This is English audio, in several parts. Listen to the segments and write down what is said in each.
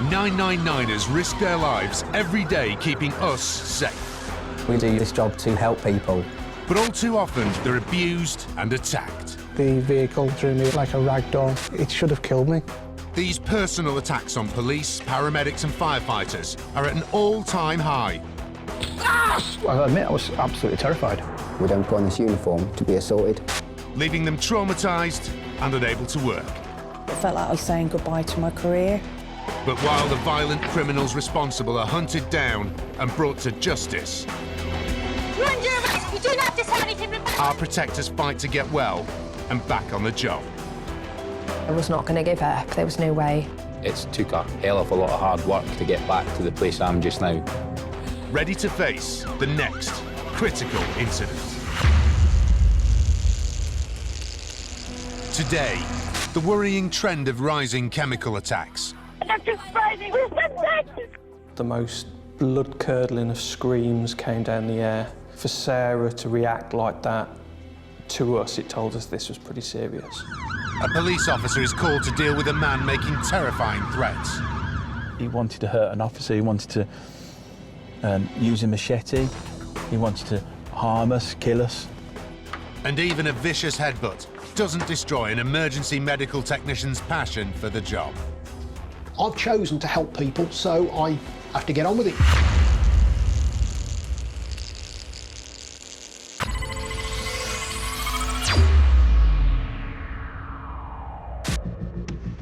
999ers risk their lives every day keeping us safe. We do this job to help people. But all too often, they're abused and attacked. The vehicle threw me like a rag doll. It should have killed me. These personal attacks on police, paramedics and firefighters are at an all-time high. I'll admit I was absolutely terrified. We don't put on this uniform to be assaulted. Leaving them traumatised and unable to work. It felt like I was saying goodbye to my career. But while the violent criminals responsible are hunted down and brought to justice, Run your arrest! You do not have to say anything about our protectors fight to get well and back on the job. I was not going to give up. There was no way. It's took a hell of a lot of hard work to get back to the place I'm just now. Ready to face the next critical incident. Today, the worrying trend of rising chemical attacks. The most blood-curdling of screams came down the air. For Sarah to react like that, to us, it told us this was pretty serious. A police officer is called to deal with a man making terrifying threats. He wanted to hurt an officer, he wanted to use a machete, he wanted to harm us, kill us. And even a vicious headbutt doesn't destroy an emergency medical technician's passion for the job. I've chosen to help people, so I have to get on with it.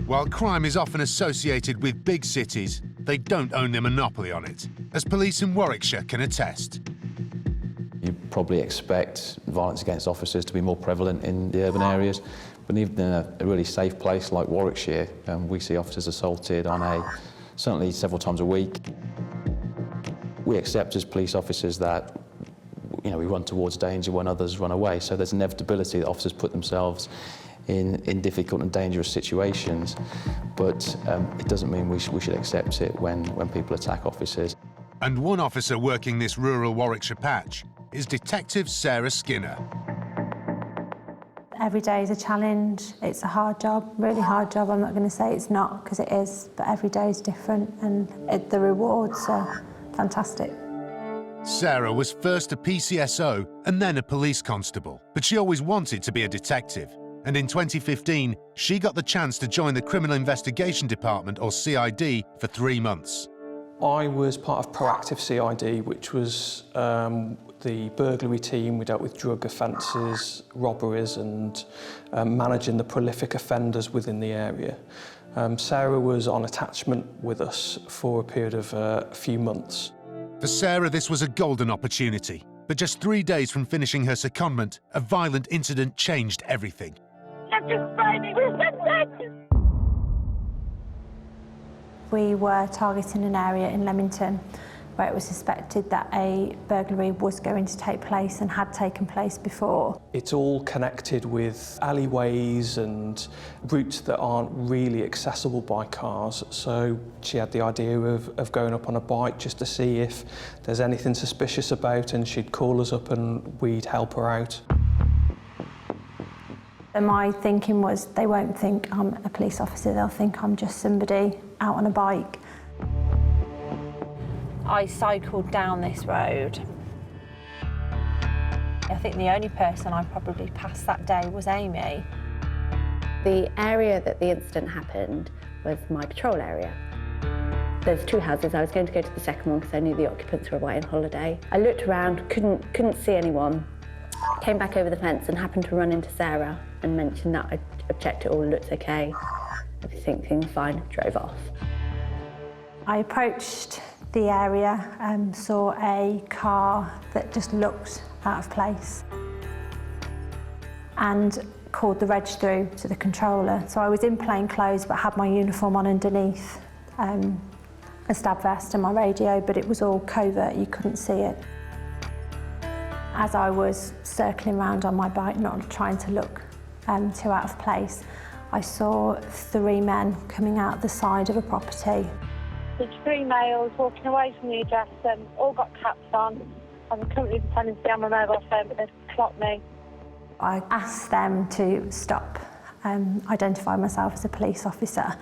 While crime is often associated with big cities, they don't own the monopoly on it, as police in Warwickshire can attest. You probably expect violence against officers to be more prevalent in the urban areas, but even in a really safe place like Warwickshire, we see officers assaulted certainly several times a week. We accept as police officers that we run towards danger when others run away, so there's inevitability that officers put themselves in difficult and dangerous situations, but it doesn't mean we should accept it when people attack officers. And one officer working this rural Warwickshire patch is Detective Sarah Skinner. Every day is a challenge. It's a hard job, really hard job. I'm not going to say it's not, because it is, but every day is different, and the rewards are fantastic. Sarah was first a PCSO and then a police constable, but she always wanted to be a detective. And in 2015, she got the chance to join the Criminal Investigation Department, or CID, for 3 months. I was part of Proactive CID, which was the burglary team. We dealt with drug offences, robberies and managing the prolific offenders within the area. Sarah was on attachment with us for a period of a few months. For Sarah, this was a golden opportunity. But just 3 days from finishing her secondment, a violent incident changed everything. We were targeting an area in Leamington where it was suspected that a burglary was going to take place and had taken place before. It's all connected with alleyways and routes that aren't really accessible by cars, so she had the idea of going up on a bike just to see if there's anything suspicious about, and she'd call us up and we'd help her out. And my thinking was, they won't think I'm a police officer, they'll think I'm just somebody out on a bike. I cycled down this road. I think the only person I probably passed that day was Amy. The area that the incident happened was my patrol area. There's 2 houses. I was going to go to the second one because I knew the occupants were away on holiday. I looked around, couldn't see anyone. Came back over the fence and happened to run into Sarah and mentioned that I'd checked it all, looked okay. Everything fine, drove off. I approached the area and saw a car that just looked out of place and called the reg through to the controller. So I was in plain clothes but had my uniform on underneath, a stab vest and my radio, but it was all covert, you couldn't see it. As I was circling around on my bike, not trying to look too out of place, I saw 3 men coming out the side of a property. There's 3 males walking away from the address, all got caps on. I'm currently pretending to be on my mobile phone, but they've clocked me. I asked them to stop identify myself as a police officer.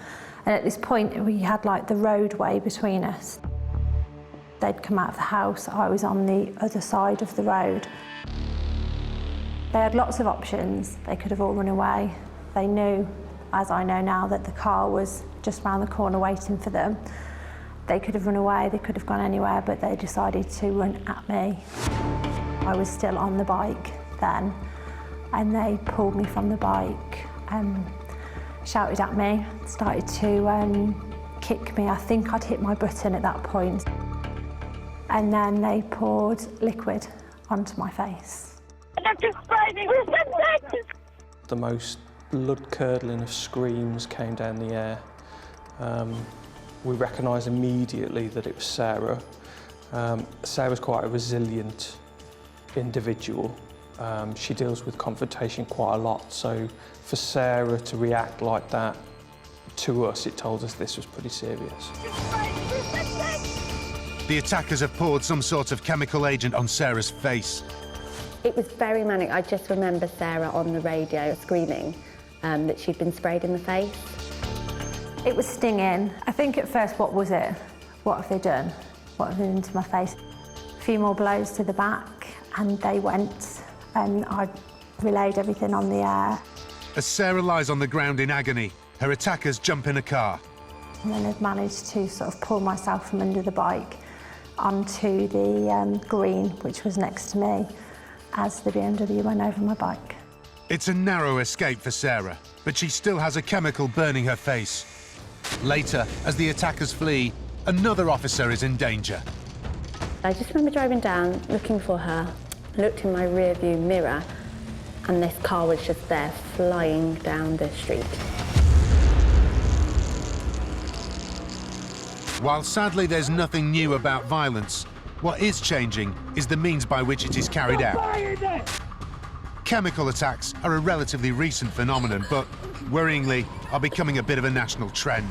And at this point, we had like the roadway between us. They'd come out of the house, I was on the other side of the road. They had lots of options. They could have all run away. They knew, as I know now, that the car was just round the corner waiting for them. They could have run away, they could have gone anywhere, but they decided to run at me. I was still on the bike then, and they pulled me from the bike, shouted at me, started to kick me. I think I'd hit my button at that point. And then they poured liquid onto my face. The most blood-curdling of screams came down the air. We recognised immediately that it was Sarah. Sarah's quite a resilient individual. She deals with confrontation quite a lot, so for Sarah to react like that to us, it told us this was pretty serious. The attackers have poured some sort of chemical agent on Sarah's face. It was very manic. I just remember Sarah on the radio screaming that she'd been sprayed in the face. It was stinging. I think at first, what was it? What have they done? What have they done to my face? A few more blows to the back, and they went, and I relayed everything on the air. As Sarah lies on the ground in agony, her attackers jump in a car. And then I'd managed to sort of pull myself from under the bike onto the green, which was next to me, as the BMW went over my bike. It's a narrow escape for Sarah, but she still has a chemical burning her face. Later, as the attackers flee, another officer is in danger. I just remember driving down, looking for her, looked in my rearview mirror, and this car was just there, flying down the street. While sadly there's nothing new about violence, what is changing is the means by which it is carried out. Chemical attacks are a relatively recent phenomenon, but worryingly are becoming a bit of a national trend.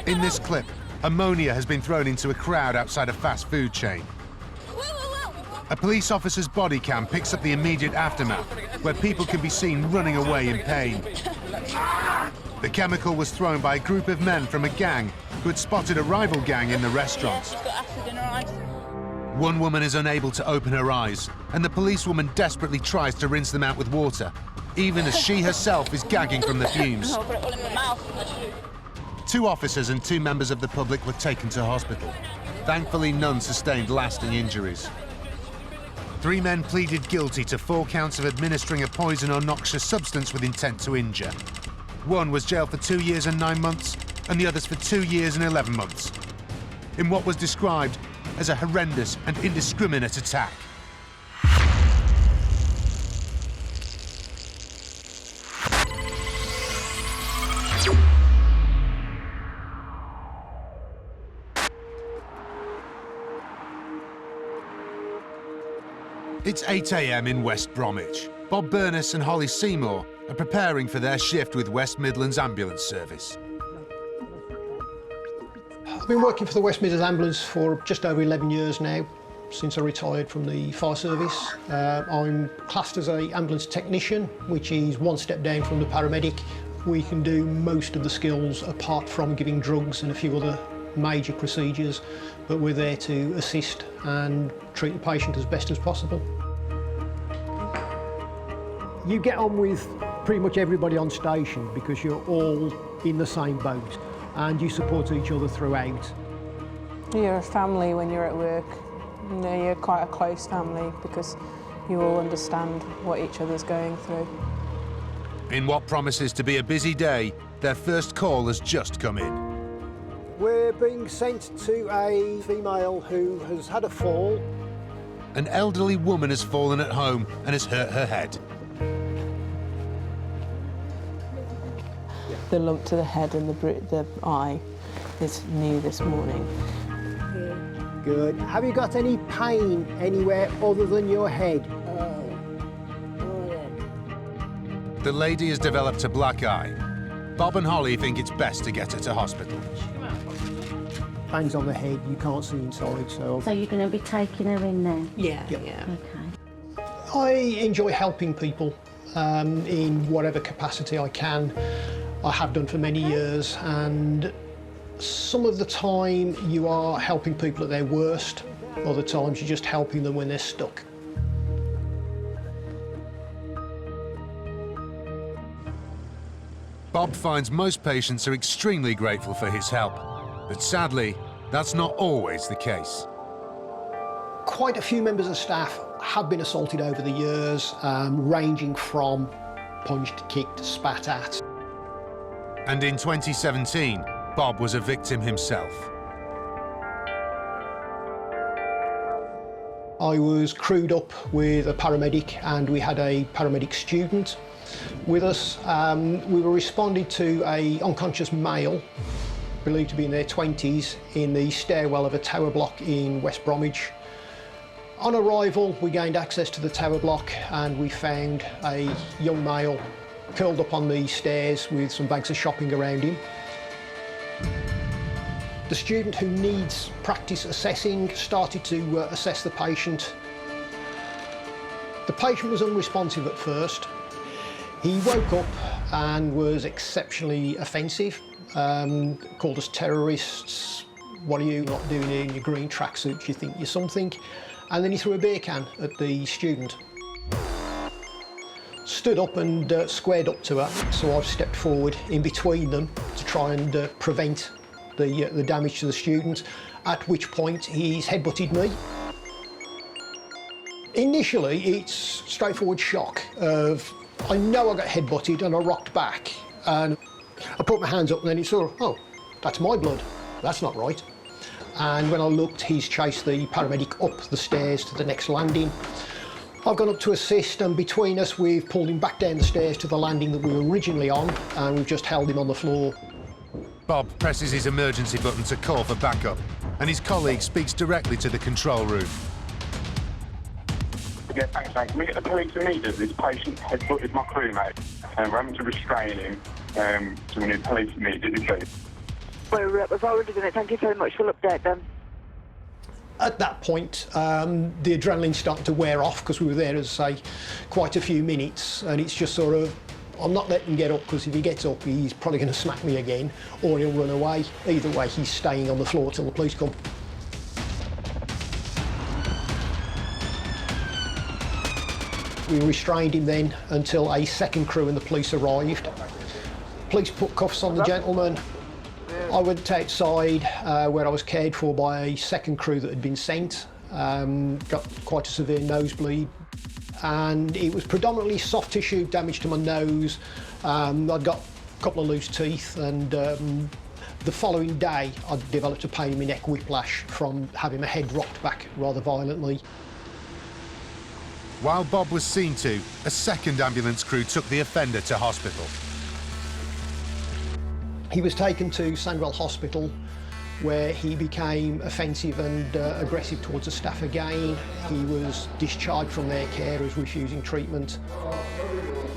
In this clip, ammonia has been thrown into a crowd outside a fast food chain. A police officer's body cam picks up the immediate aftermath, where people can be seen running away in pain. The chemical was thrown by a group of men from a gang who had spotted a rival gang in the restaurant. One woman is unable to open her eyes, and the policewoman desperately tries to rinse them out with water, even as she herself is gagging from the fumes. 2 officers and 2 members of the public were taken to hospital. Thankfully, none sustained lasting injuries. 3 men pleaded guilty to 4 counts of administering a poison or noxious substance with intent to injure. 1 was jailed for 2 years and 9 months, and the others for 2 years and 11 months, in what was described as a horrendous and indiscriminate attack. It's 8 a.m. in West Bromwich. Bob Burness and Holly Seymour are preparing for their shift with West Midlands Ambulance Service. I've been working for the West Midlands Ambulance for just over 11 years now, since I retired from the fire service. I'm classed as an ambulance technician, which is 1 step down from the paramedic. We can do most of the skills apart from giving drugs and a few other major procedures, but we're there to assist and treat the patient as best as possible. You get on with pretty much everybody on station because you're all in the same boat and you support each other throughout. You're a family when you're at work. You know, you're quite a close family because you all understand what each other's going through. In what promises to be a busy day, their first call has just come in. We're being sent to a female who has had a fall. An elderly woman has fallen at home and has hurt her head. The lump to the head and the eye is new this morning. Good. Have you got any pain anywhere other than your head? The lady has developed a black eye. Bob and Holly think it's best to get her to hospital. Bangs on the head, you can't see inside, so... So you're going to be taking her in there? Yeah, Yep. yeah. Okay. I enjoy helping people. in whatever capacity I can. I have done for many years, and some of the time you are helping people at their worst, other times you're just helping them when they're stuck. Bob finds most patients are extremely grateful for his help, but sadly, that's not always the case. Quite a few members of staff have been assaulted over the years, ranging from punched, kicked, spat at. And in 2017, Bob was a victim himself. I was crewed up with a paramedic, and we had a paramedic student with us. We were responding to an unconscious male, believed to be in their 20s, in the stairwell of a tower block in West Bromwich. On arrival, we gained access to the tower block, and we found a young male curled up on the stairs with some bags of shopping around him. The student, who needs practice assessing, started to assess the patient. The patient was unresponsive at first. He woke up and was exceptionally offensive, called us terrorists. What are you not doing here in your green tracksuit? You think you're something? And then he threw a beer can at the student. Stood up and squared up to her, so I've stepped forward in between them to try and prevent the damage to the student, at which point he's headbutted me. Initially, it's straightforward shock of, I know I got headbutted, and I rocked back, and I put my hands up, and then it's sort of, oh, that's my blood, that's not right. And when I looked, he's chased the paramedic up the stairs to the next landing. I've gone up to assist, and between us, we've pulled him back down the stairs to the landing that we were originally on, and we've just held him on the floor. Bob presses his emergency button to call for backup, and his colleague speaks directly to the control room. Yeah, thanks, mate. Can we get the police immediately? This patient headbutted my crewmate, and we're having to restrain him, so we need police immediately, please. We've already done it. Thank you very much. We'll update them. At that point, the adrenaline started to wear off, because we were there, as I say, quite a few minutes, and it's just sort of, I'm not letting him get up, because if he gets up, he's probably going to smack me again, or he'll run away. Either way, he's staying on the floor till the police come. We restrained him then until a second crew and the police arrived. Police put cuffs on the gentleman. I went outside where I was cared for by a second crew that had been sent. Got quite a severe nosebleed, and it was predominantly soft tissue damage to my nose. I'd got a couple of loose teeth, and the following day I developed a pain in my neck, whiplash, from having my head rocked back rather violently. While Bob was seen to, a second ambulance crew took the offender to hospital. He was taken to Sandwell Hospital, where he became offensive and aggressive towards the staff again. He was discharged from their care as refusing treatment.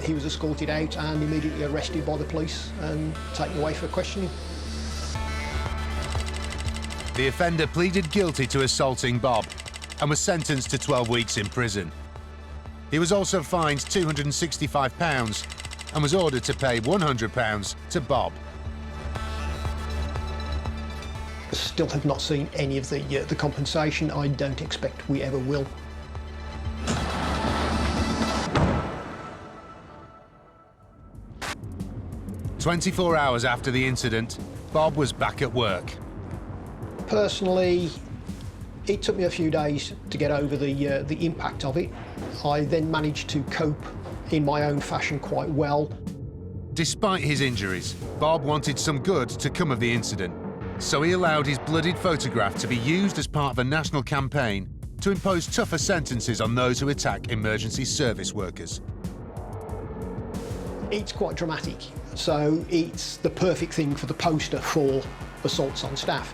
He was escorted out and immediately arrested by the police and taken away for questioning. The offender pleaded guilty to assaulting Bob and was sentenced to 12 weeks in prison. He was also fined £265 and was ordered to pay £100 to Bob. Still have not seen any of the compensation. I don't expect we ever will. "24 hours after the incident, Bob was back at work. Personally, it took me a few days to get over the impact of it. I then managed to cope in my own fashion quite well. Despite his injuries, Bob wanted some good to come of the incident, so he allowed his bloodied photograph to be used as part of a national campaign to impose tougher sentences on those who attack emergency service workers. It's quite dramatic, so it's the perfect thing for the poster for assaults on staff.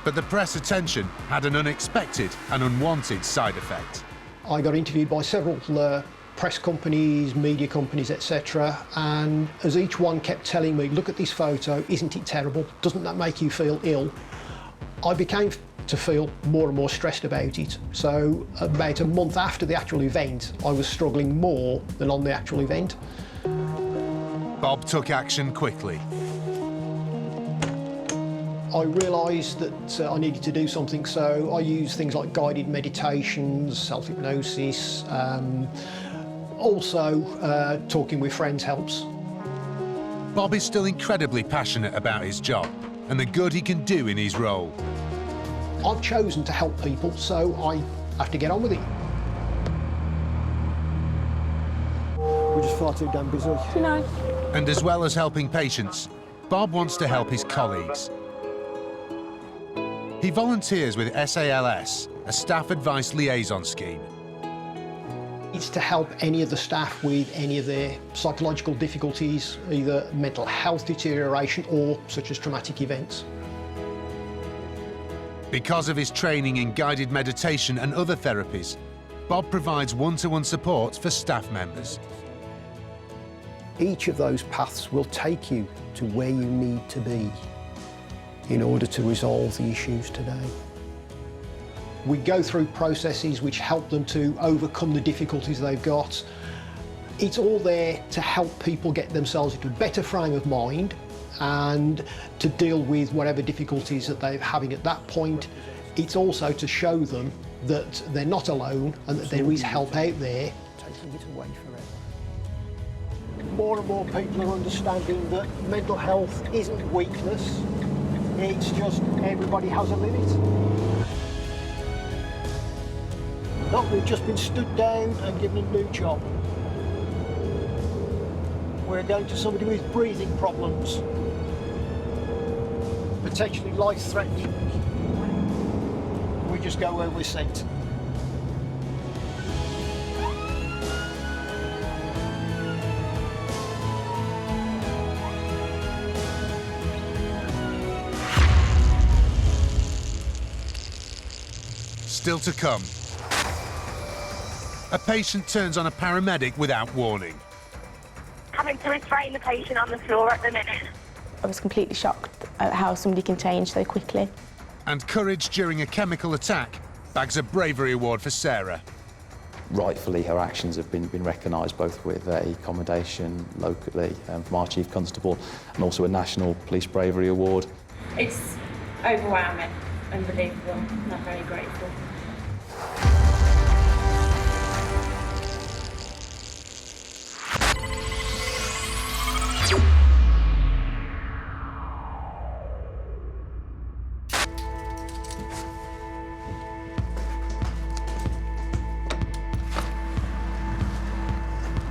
But the press attention had an unexpected and unwanted side effect. I got interviewed by several press companies, media companies, etc. And as each one kept telling me, look at this photo, isn't it terrible? Doesn't that make you feel ill? I became to feel more and more stressed about it. So about a month after the actual event, I was struggling more than on the actual event. Bob took action quickly. I realised that I needed to do something, so I used things like guided meditations, self-hypnosis, also talking with friends helps. Bob is still incredibly passionate about his job and the good he can do in his role. I've chosen to help people, so I have to get on with it. We're just far too damn busy. You know. And as well as helping patients, Bob wants to help his colleagues. He volunteers with SALS, a staff advice liaison scheme. It's to help any of the staff with any of their psychological difficulties, either mental health deterioration or such as traumatic events. Because of his training in guided meditation and other therapies, Bob provides one-to-one support for staff members. Each of those paths will take you to where you need to be in order to resolve the issues today. We go through processes which help them to overcome the difficulties they've got. It's all there to help people get themselves into a better frame of mind and to deal with whatever difficulties that they're having at that point. It's also to show them that they're not alone and that there is help out there. Taking it away forever. More and more people are understanding that mental health isn't weakness. It's just everybody has a limit. Not we've just been stood down and given a new job. We're going to somebody with breathing problems, potentially life-threatening. We just go where we're sent. Still to come. A patient turns on a paramedic without warning. Having to restrain the patient on the floor at the minute. I was completely shocked at how somebody can change so quickly. And courage during a chemical attack bags a bravery award for Sarah. Rightfully, her actions have been recognised both with a commendation locally from our Chief Constable and also a National Police Bravery Award. It's overwhelming, unbelievable, and I'm very grateful.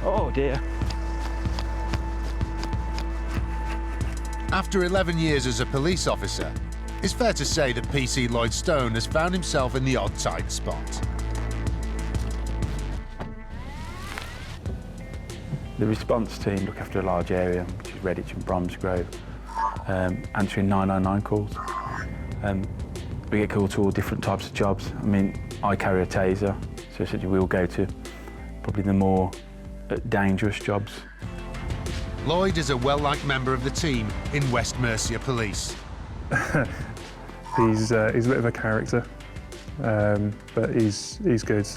Oh dear. After 11 years as a police officer, it's fair to say that PC Lloyd Stone has found himself in the odd tight spot. The response team look after a large area, which is Redditch and Bromsgrove, answering 999 calls. We get called to all different types of jobs. I mean, I carry a taser, so essentially we'll go to probably the more dangerous jobs. Lloyd is a well-liked member of the team in West Mercia Police. He's a bit of a character, but he's good.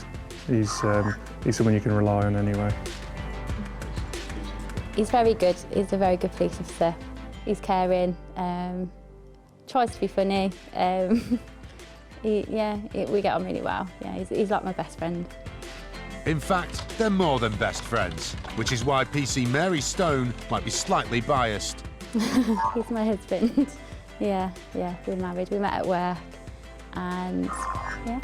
He's someone you can rely on anyway. He's very good. He's a very good police officer. He's caring, tries to be funny. We get on really well. Yeah, he's like my best friend. In fact, they're more than best friends, which is why PC Mary Stone might be slightly biased. He's my husband. Yeah, we're married. We met at work, and yeah.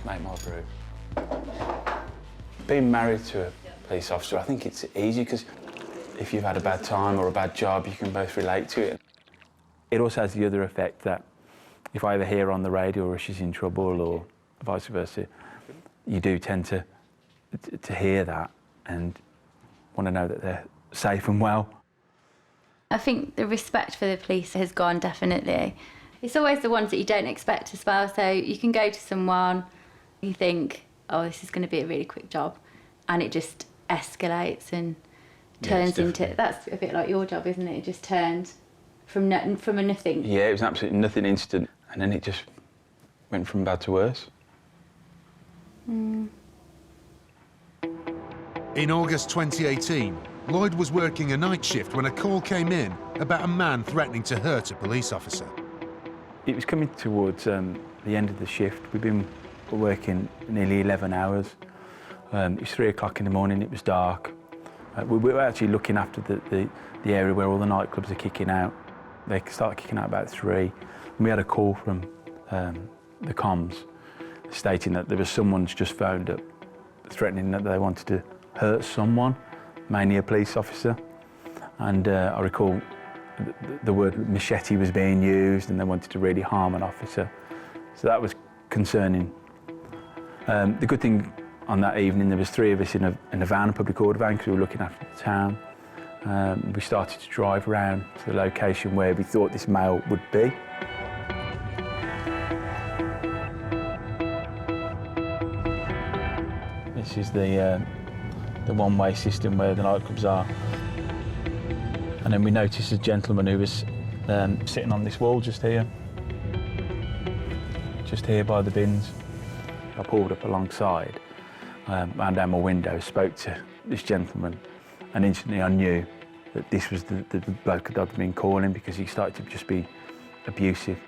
Make my brew. Being married to a police officer, I think it's easy because if you've had a bad time or a bad job, you can both relate to it. It also has the other effect that if I ever hear on the radio or she's in trouble or vice versa, you do tend to hear that and want to know that they're safe and well. I think the respect for the police has gone, definitely. It's always the ones that you don't expect as well. So you can go to someone, you think, oh, this is going to be a really quick job, and it just escalates and turns into... That's a bit like your job, isn't it? It just turns from a nothing? Yeah, it was an absolutely nothing incident, and then it just went from bad to worse. In August 2018, Lloyd was working a night shift when a call came in about a man threatening to hurt a police officer. It was coming towards the end of the shift. We'd been working nearly 11 hours. It was 3 o'clock in the morning, it was dark. We were actually looking after the area where all the nightclubs are kicking out. They started kicking out about 3. And we had a call from the comms stating that there was someone's just phoned up threatening that they wanted to hurt someone, mainly a police officer. And I recall the word machete was being used, and they wanted to really harm an officer. So that was concerning. The good thing on that evening, there was 3 of us in a van, a public order van, because we were looking after the town. We started to drive around to the location where we thought this male would be. This is the one-way system where the nightclubs are. And then we noticed a gentleman who was sitting on this wall just here by the bins. I pulled up alongside, ran down my window, spoke to this gentleman, and instantly I knew that this was the bloke that I'd been calling, because he started to just be abusive.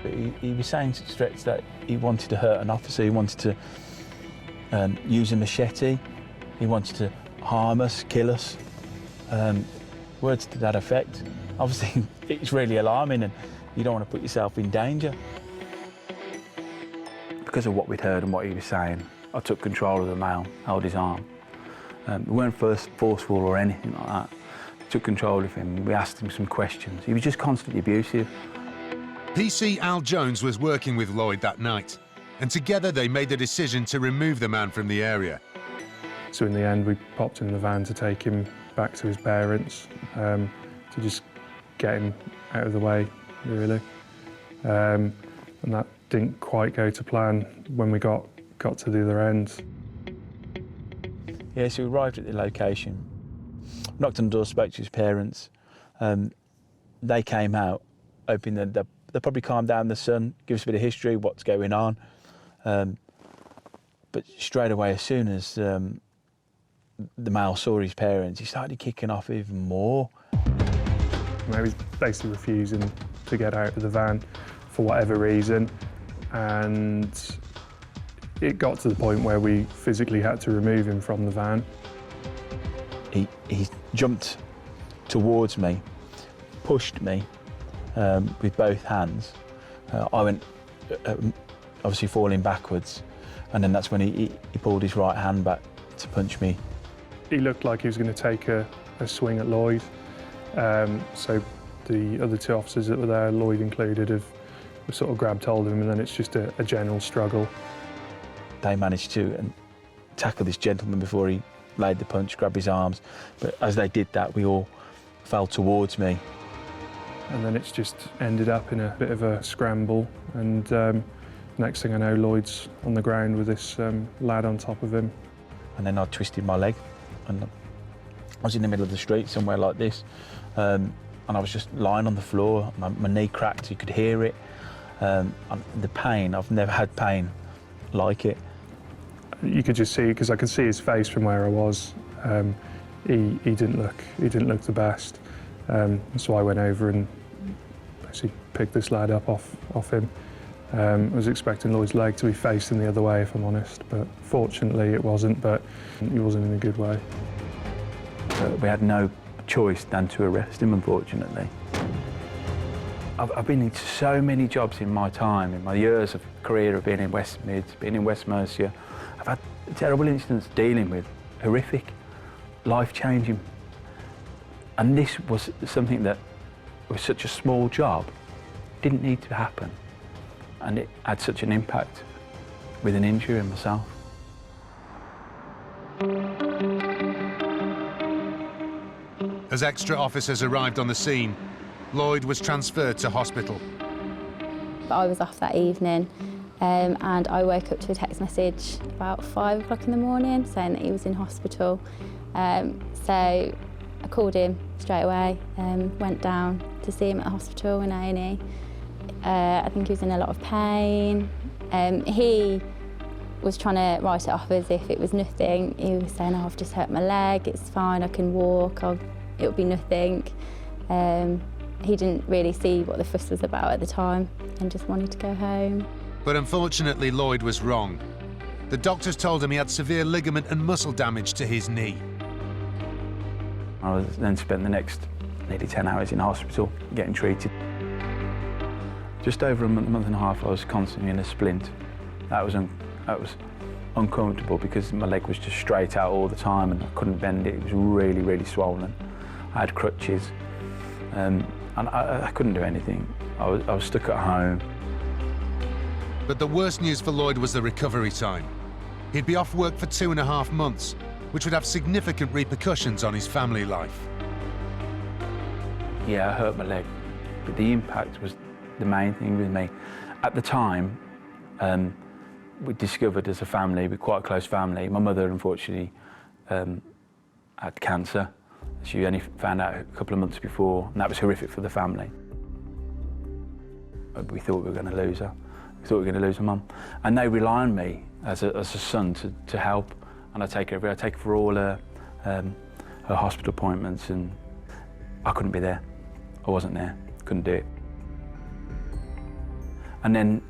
But he was saying such threats that he wanted to hurt an officer, he wanted to use a machete, he wanted to harm us, kill us. Words to that effect. Obviously, it's really alarming, and you don't want to put yourself in danger. Because of what we'd heard and what he was saying, I took control of the male, held his arm. We weren't forceful or anything like that. I took control of him, we asked him some questions. He was just constantly abusive. PC Al Jones was working with Lloyd that night, and together they made the decision to remove the man from the area. So in the end, we popped in the van to take him back to his parents, to just get him out of the way, really. And that didn't quite go to plan when we got to the other end. Yeah, so we arrived at the location, knocked on the door, spoke to his parents. They came out, hoping that they'll probably calm down the son, give us a bit of history, what's going on. But straight away, as soon as the male saw his parents, he started kicking off even more. He was basically refusing to get out of the van for whatever reason, and it got to the point where we physically had to remove him from the van. He jumped towards me, pushed me with both hands. I went obviously falling backwards, and then that's when he pulled his right hand back to punch me. He looked like he was going to take a swing at Lloyd, so the other 2 officers that were there, Lloyd included, have sort of grabbed hold of him, and then it's just a general struggle. They managed to tackle this gentleman before he laid the punch, grab his arms, but as they did that, we all fell towards me. And then it's just ended up in a bit of a scramble, and next thing I know, Lloyd's on the ground with this lad on top of him. And then I twisted my leg, and I was in the middle of the street, somewhere like this, and I was just lying on the floor. My knee cracked, you could hear it. And the pain, I've never had pain like it. You could just see, because I could see his face from where I was. He didn't look the best. So I went over and basically picked this lad up off him. I was expecting Lloyd's leg to be facing the other way, if I'm honest, but fortunately it wasn't, but he wasn't in a good way. We had no choice than to arrest him, unfortunately. I've been into so many jobs in my time, in my years of career of being in West Mids, being in West Mercia. I've had terrible incidents dealing with, horrific, life-changing. And this was something that was such a small job, didn't need to happen. And it had such an impact with an injury in myself. As extra officers arrived on the scene, Lloyd was transferred to hospital. I was off that evening, and I woke up to a text message about 5 o'clock in the morning saying that he was in hospital. So I called him straight away, went down to see him at the hospital in A&E. I think he was in a lot of pain. He was trying to write it off as if it was nothing. He was saying, oh, I've just hurt my leg, it's fine, I can walk, it'll be nothing. He didn't really see what the fuss was about at the time and just wanted to go home. But unfortunately, Lloyd was wrong. The doctors told him he had severe ligament and muscle damage to his knee. I was then spent the next nearly 10 hours in hospital getting treated. Just over a month and a half, I was constantly in a splint. That was uncomfortable because my leg was just straight out all the time and I couldn't bend it. It was really, really swollen. I had crutches and I couldn't do anything. I was stuck at home. But the worst news for Lloyd was the recovery time. He'd be off work for 2.5 months, which would have significant repercussions on his family life. Yeah, I hurt my leg, but the impact was the main thing with me. At the time, we discovered as a family, we're quite a close family. My mother, unfortunately, had cancer. She only found out a couple of months before, and that was horrific for the family. We thought we were going to lose her. We thought we were going to lose her mum. And they rely on me as a son to help, and I take her for all her hospital appointments, and I couldn't be there. I wasn't there, couldn't do it. And then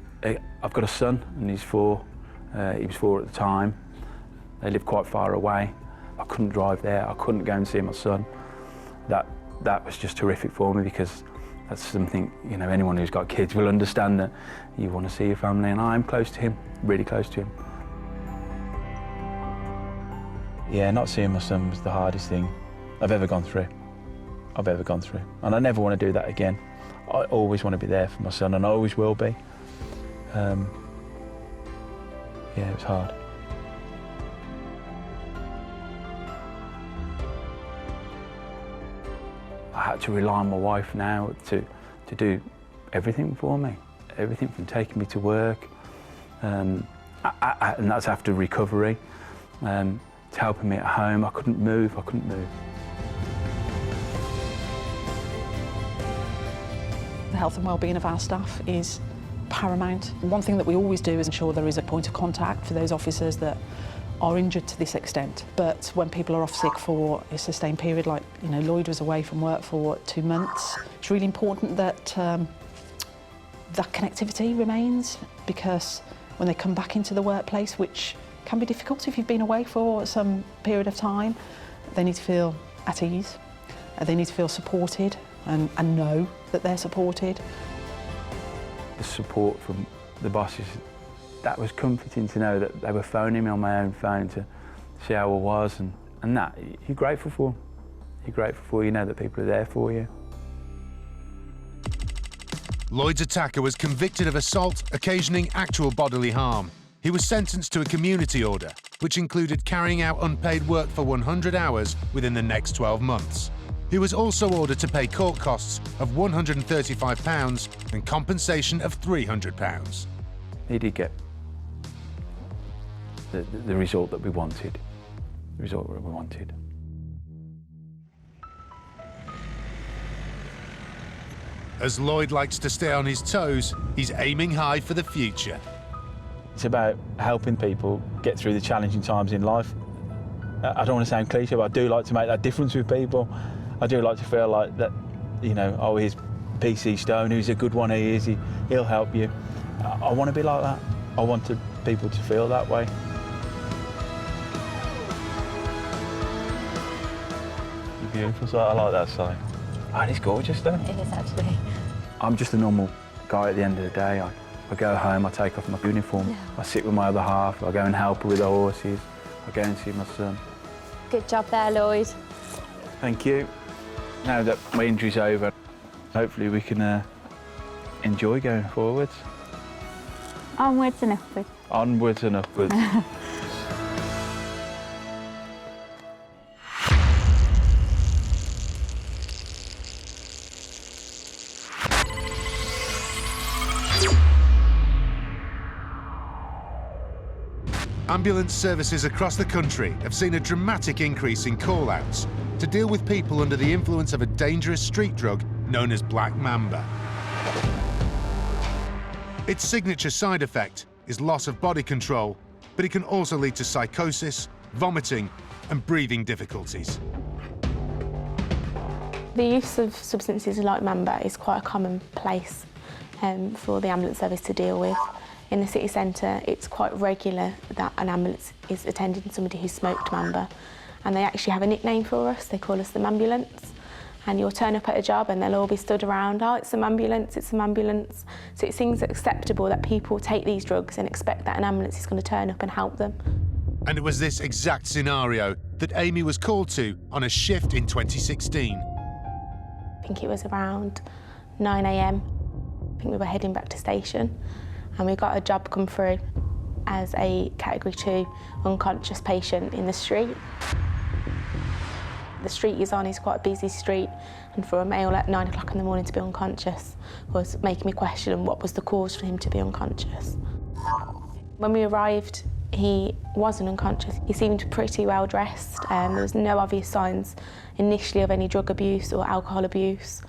I've got a son, and he's 4. He was 4 at the time. They live quite far away. I couldn't drive there. I couldn't go and see my son. That was just horrific for me because that's something, you know, anyone who's got kids will understand that you want to see your family, and I'm close to him, really close to him. Yeah, not seeing my son was the hardest thing I've ever gone through. And I never want to do that again. I always want to be there for my son, and I always will be. Yeah, it was hard. I had to rely on my wife now to do everything for me, everything from taking me to work, and that's after recovery, to helping me at home. I couldn't move. The health and well-being of our staff is paramount. One thing that we always do is ensure there is a point of contact for those officers that are injured to this extent. But when people are off sick for a sustained period, like, you know, Lloyd was away from work for 2 months, it's really important that that connectivity remains, because when they come back into the workplace, which can be difficult if you've been away for some period of time, they need to feel at ease, they need to feel supported and know that they're supported. The support from the bosses, that was comforting to know that they were phoning me on my own phone to see how I was, and that you're grateful for. You're grateful for, you know that people are there for you. Lloyd's attacker was convicted of assault occasioning actual bodily harm. He was sentenced to a community order, which included carrying out unpaid work for 100 hours within the next 12 months. He was also ordered to pay court costs of £135 and compensation of £300. He did get the result that we wanted. The result that we wanted. As Lloyd likes to stay on his toes, he's aiming high for the future. It's about helping people get through the challenging times in life. I don't want to sound cliche, but I do like to make that difference with people. I do like to feel like that, you know, oh, here's PC Stone, who's a good one he is, he'll help you. I want to be like that. I want people to feel that way. You're beautiful, so I like that sign. Oh, it's gorgeous though. It is actually. I'm just a normal guy at the end of the day. I go home, I take off my uniform, yeah. I sit with my other half, I go and help her with the horses, I go and see my son. Good job there, Lloyd. Thank you. Now that my injury's over, hopefully we can enjoy going forwards. Onwards and upwards. Onwards and upwards. Ambulance services across the country have seen a dramatic increase in call-outs. to deal with people under the influence of a dangerous street drug known as black mamba. Its signature side effect is loss of body control, but it can also lead to psychosis, vomiting, and breathing difficulties. The use of substances like mamba is quite a commonplace for the ambulance service to deal with. In the city centre, it's quite regular that an ambulance is attending somebody who smoked mamba, and they actually have a nickname for us. They call us the Mambulance. And you'll turn up at a job and they'll all be stood around, oh, it's a ambulance, it's an ambulance. So it seems acceptable that people take these drugs and expect that an ambulance is going to turn up and help them. And it was this exact scenario that Amy was called to on a shift in 2016. I think it was around 9 AM. I think we were heading back to station and we got a job come through as a category 2 unconscious patient in the street. The street he's on is quite a busy street, and for a male at 9 o'clock in the morning to be unconscious was making me question what was the cause for him to be unconscious. When we arrived, he wasn't unconscious. He seemed pretty well dressed. There was no obvious signs initially of any drug abuse or alcohol abuse.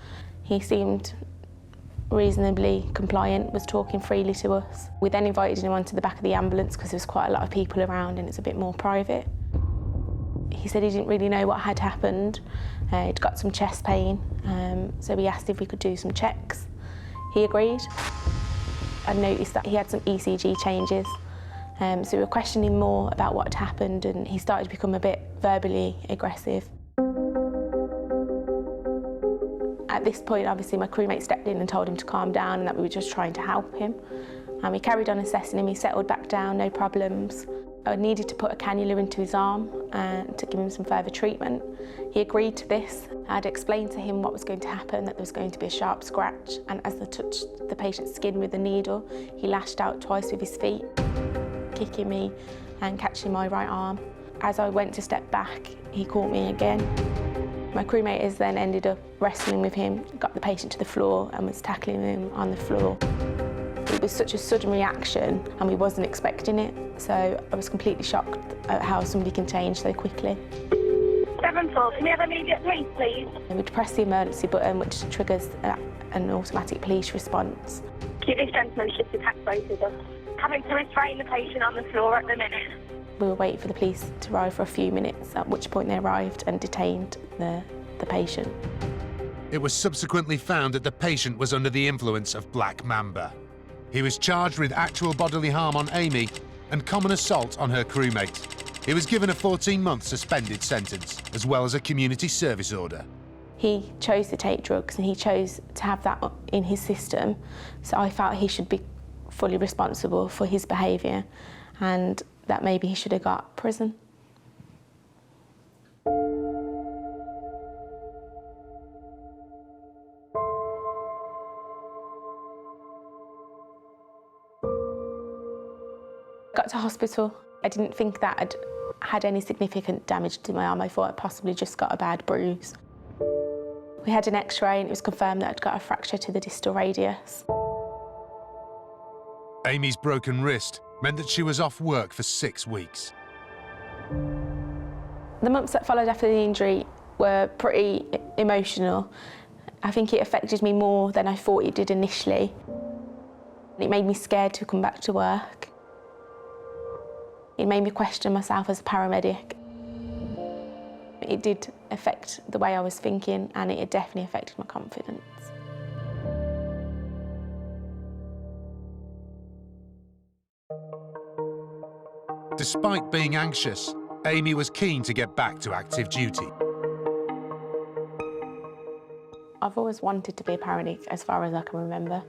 He seemed reasonably compliant, was talking freely to us. We then invited him onto the back of the ambulance because there was quite a lot of people around and it's a bit more private. He said he didn't really know what had happened. He'd got some chest pain, so we asked if we could do some checks. He agreed. I noticed that he had some ECG changes, so we were questioning more about what had happened, and he started to become a bit verbally aggressive. At this point, obviously, my crewmate stepped in and told him to calm down and that we were just trying to help him. And we carried on assessing him. He settled back down, no problems. I needed to put a cannula into his arm to give him some further treatment. He agreed to this. I'd explained to him what was going to happen, that there was going to be a sharp scratch, and as I touched the patient's skin with the needle, he lashed out twice with his feet, kicking me and catching my right arm. As I went to step back, he caught me again. My crewmate has then ended up wrestling with him, got the patient to the floor and was tackling him on the floor. It was such a sudden reaction and we wasn't expecting it, so I was completely shocked at how somebody can change so quickly. 7-4, can we have immediate police, please? And we'd press the emergency button, which triggers an automatic police response. This gentleman's just attacked both of us. Having to restrain the patient on the floor at the minute. We were waiting for the police to arrive for a few minutes, at which point they arrived and detained the patient. It was subsequently found that the patient was under the influence of black mamba. He was charged with actual bodily harm on Amy and common assault on her crewmate. He was given a 14-month suspended sentence, as well as a community service order. He chose to take drugs and he chose to have that in his system, so I felt he should be fully responsible for his behaviour and that maybe he should have got prison. Got to hospital. I didn't think that I'd had any significant damage to my arm. I thought I'd possibly just got a bad bruise. We had an X-ray and it was confirmed that I'd got a fracture to the distal radius. Amy's broken wrist meant that she was off work for 6 weeks. The months that followed after the injury were pretty emotional. I think it affected me more than I thought it did initially. It made me scared to come back to work. It made me question myself as a paramedic. It did affect the way I was thinking and it definitely affected my confidence. Despite being anxious, Amy was keen to get back to active duty. I've always wanted to be a paramedic as far as I can remember.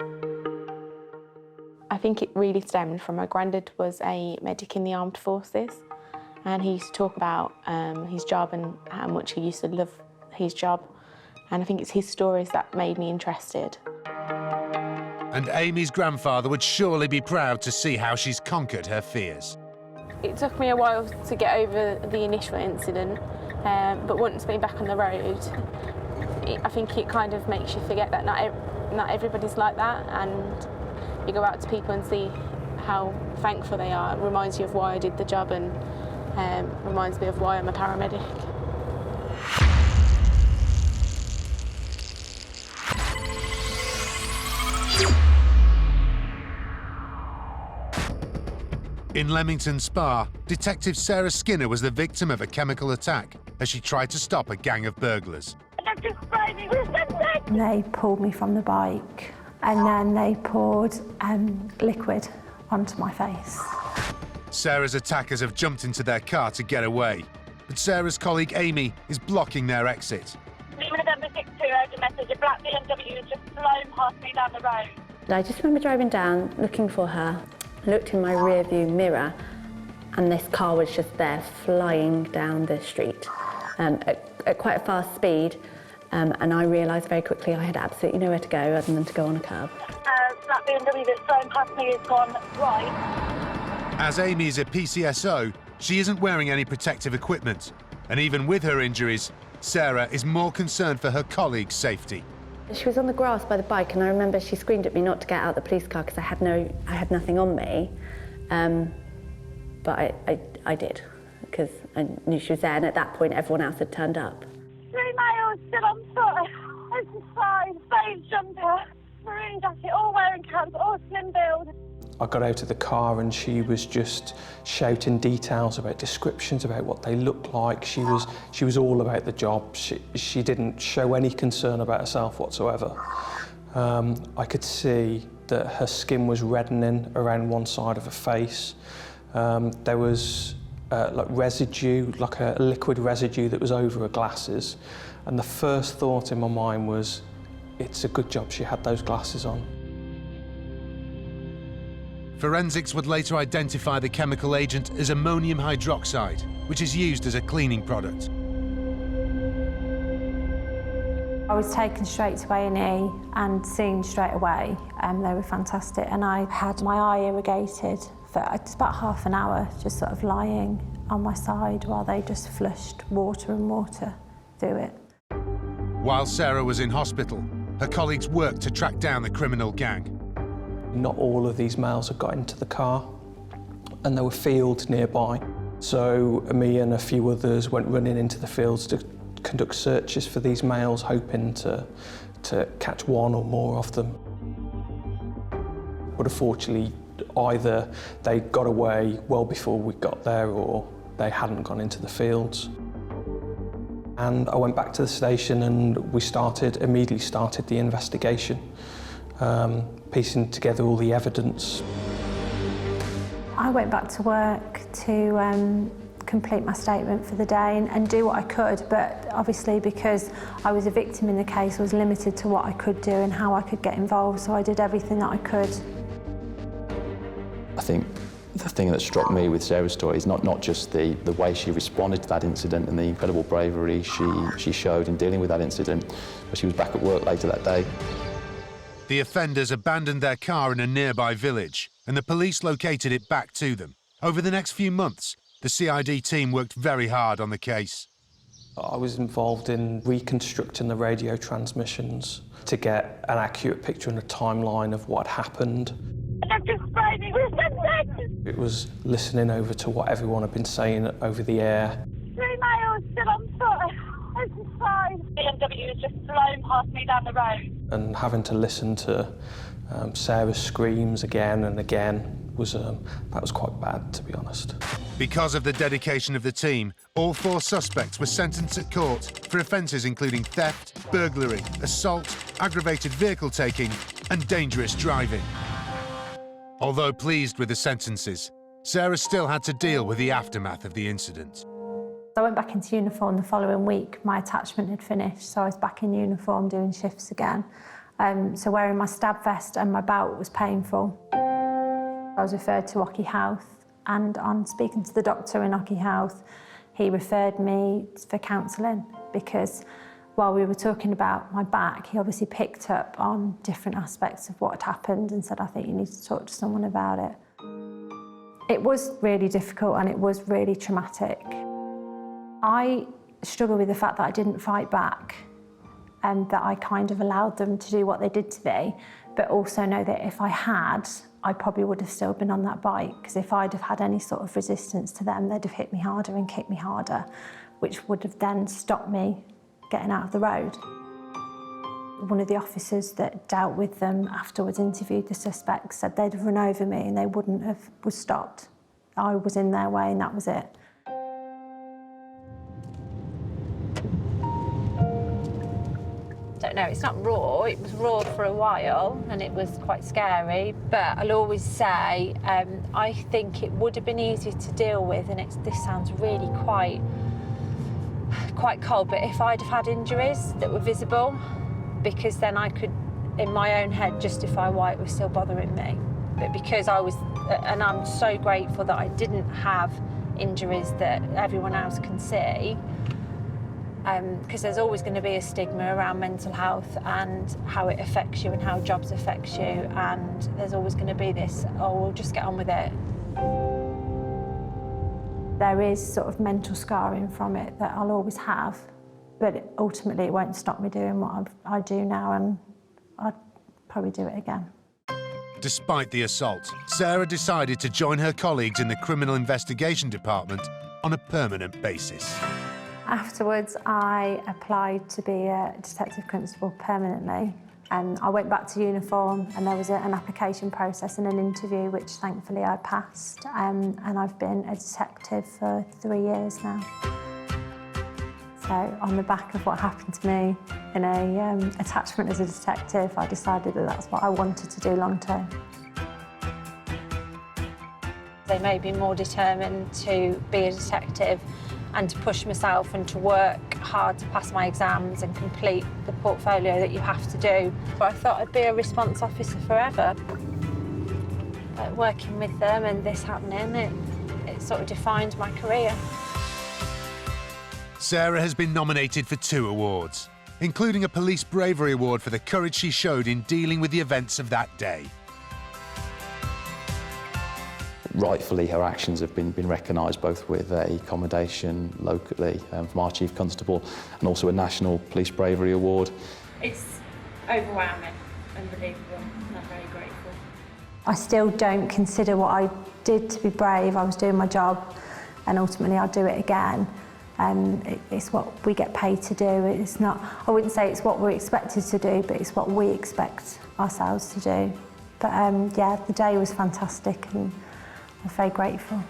I think it really stemmed from my granddad was a medic in the armed forces and he used to talk about his job and how much he used to love his job, and I think it's his stories that made me interested. And Amy's grandfather would surely be proud to see how she's conquered her fears. It took me a while to get over the initial incident, but once being back on the road, I think it kind of makes you forget that not everybody's like that, and you go out to people and see how thankful they are. It reminds you of why I did the job and reminds me of why I'm a paramedic. In Leamington Spa, Detective Sarah Skinner was the victim of a chemical attack as she tried to stop a gang of burglars. They pulled me from the bike and then they poured liquid onto my face. Sarah's attackers have jumped into their car to get away, but Sarah's colleague Amy is blocking their exit. November 62 urgent message, a black BMW has just flown past me down the road. I just remember driving down, looking for her, looked in my rear view mirror, and this car was just there flying down the street at quite a fast speed. And I realised very quickly I had absolutely nowhere to go other than to go on a curb. That BMW that's flown past me has gone right. As Amy is a PCSO, she isn't wearing any protective equipment. And even with her injuries, Sarah is more concerned for her colleagues' safety. She was on the grass by the bike, and I remember she screamed at me not to get out the police car because I had nothing on me. But I did, because I knew she was there, and at that point everyone else had turned up. 3 males still on foot. This is fine. Beige jumper, maroon jacket, all wearing caps, all slim build. I got out of the car and she was just shouting details about descriptions about what they looked like. She was all about the job. She didn't show any concern about herself whatsoever. I could see that her skin was reddening around one side of her face. There was like residue, like a liquid residue that was over her glasses. And the first thought in my mind was, it's a good job she had those glasses on. Forensics would later identify the chemical agent as ammonium hydroxide, which is used as a cleaning product. I was taken straight to A&E and seen straight away. They were fantastic, and I had my eye irrigated for about half an hour, just sort of lying on my side while they just flushed water and water through it. While Sarah was in hospital, her colleagues worked to track down the criminal gang. Not all of these males had got into the car, and there were fields nearby. So me and a few others went running into the fields to conduct searches for these males, hoping to catch one or more of them. But unfortunately, either they got away well before we got there, or they hadn't gone into the fields. And I went back to the station and we immediately started the investigation, piecing together all the evidence. I went back to work to complete my statement for the day and do what I could, but obviously because I was a victim in the case, I was limited to what I could do and how I could get involved, so I did everything that I could. I think the thing that struck me with Sarah's story is not just the way she responded to that incident and the incredible bravery she showed in dealing with that incident, but she was back at work later that day. The offenders abandoned their car in a nearby village, and the police located it back to them. Over the next few months, the CID team worked very hard on the case. I was involved in reconstructing the radio transmissions to get an accurate picture and a timeline of what happened. It was listening over to what everyone had been saying over the air. 3 males still on foot. This is fine. BMW has just flown past me down the road. And having to listen to Sarah's screams again and again that was quite bad, to be honest. Because of the dedication of the team, all 4 suspects were sentenced at court for offences including theft, burglary, assault, aggravated vehicle taking and dangerous driving. Although pleased with the sentences, Sarah still had to deal with the aftermath of the incident. I went back into uniform the following week. My attachment had finished, so I was back in uniform doing shifts again. So wearing my stab vest and my belt was painful. I was referred to Ockie Health, and on speaking to the doctor in Ockie Health, he referred me for counselling because while we were talking about my back, he obviously picked up on different aspects of what had happened and said, I think you need to talk to someone about it. It was really difficult and it was really traumatic. I struggle with the fact that I didn't fight back and that I kind of allowed them to do what they did to me, but also know that if I had, I probably would have still been on that bike, because if I'd have had any sort of resistance to them, they'd have hit me harder and kicked me harder, which would have then stopped me getting out of the road. One of the officers that dealt with them afterwards interviewed the suspects, said they'd have run over me and they wouldn't have was stopped. I was in their way and that was it. Don't know, it's not raw, it was raw for a while and it was quite scary, but I'll always say I think it would have been easier to deal with, and this sounds really quite cold, but if I'd have had injuries that were visible, because then I could, in my own head, justify why it was still bothering me. But because I was, and I'm so grateful that I didn't have injuries that everyone else can see, because there's always going to be a stigma around mental health and how it affects you and how jobs affects you, and there's always going to be this, oh, we'll just get on with it. There is sort of mental scarring from it that I'll always have, but ultimately it won't stop me doing what I do now, and I'd probably do it again. Despite the assault, Sarah decided to join her colleagues in the Criminal Investigation Department on a permanent basis. Afterwards, I applied to be a detective constable permanently. I went back to uniform and there was an application process and an interview, which thankfully I passed. And I've been a detective for 3 years now. So on the back of what happened to me in a attachment as a detective, I decided that that's what I wanted to do long term. They made me more determined to be a detective and to push myself and to work hard to pass my exams and complete the portfolio that you have to do. But I thought I'd be a response officer forever. But working with them and this happening, it sort of defined my career. Sarah has been nominated for 2 awards, including a Police Bravery Award for the courage she showed in dealing with the events of that day. Rightfully, her actions have been recognised both with a commendation locally from our Chief Constable and also a National Police Bravery Award. It's overwhelming, unbelievable, and I'm very grateful. I still don't consider what I did to be brave. I was doing my job and ultimately I'll do it again. It's what we get paid to do. It's not, I wouldn't say it's what we're expected to do, but it's what we expect ourselves to do. But yeah, the day was fantastic and I'm very grateful.